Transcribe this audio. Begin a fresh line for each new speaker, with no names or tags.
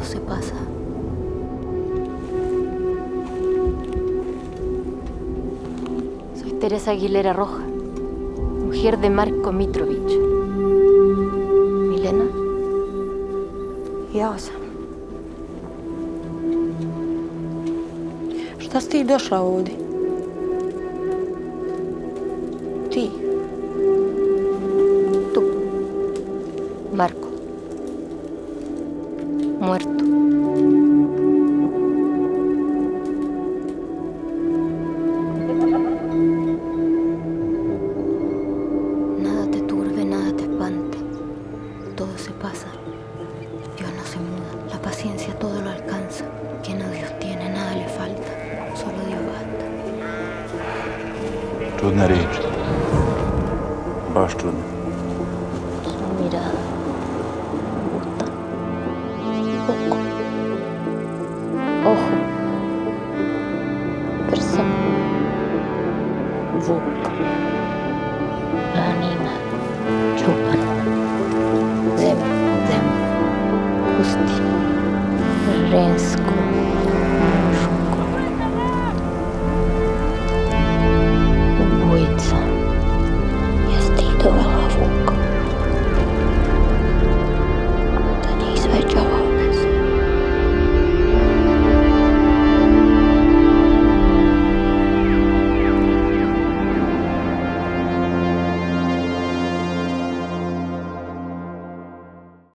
se pasa. Soy Teresa Aguilera Roja, mujer de Marko Mitrovich. Milena.
Ja sam. Šta si ti došla ovdje? Ti?
Tú. Marko. Muerto. Nada te turbe, nada te espante. Todo se pasa. Dios no se muda. La paciencia todo lo alcanza. Quien a Dios tiene, nada le falta. Solo Dios basta.
Čudna riječ. Baš čudna.
Su mirada. Me gusta. Poco. Ojo. Persona. Boca. Anima. Chupan. Dem. Pusti. Rensko.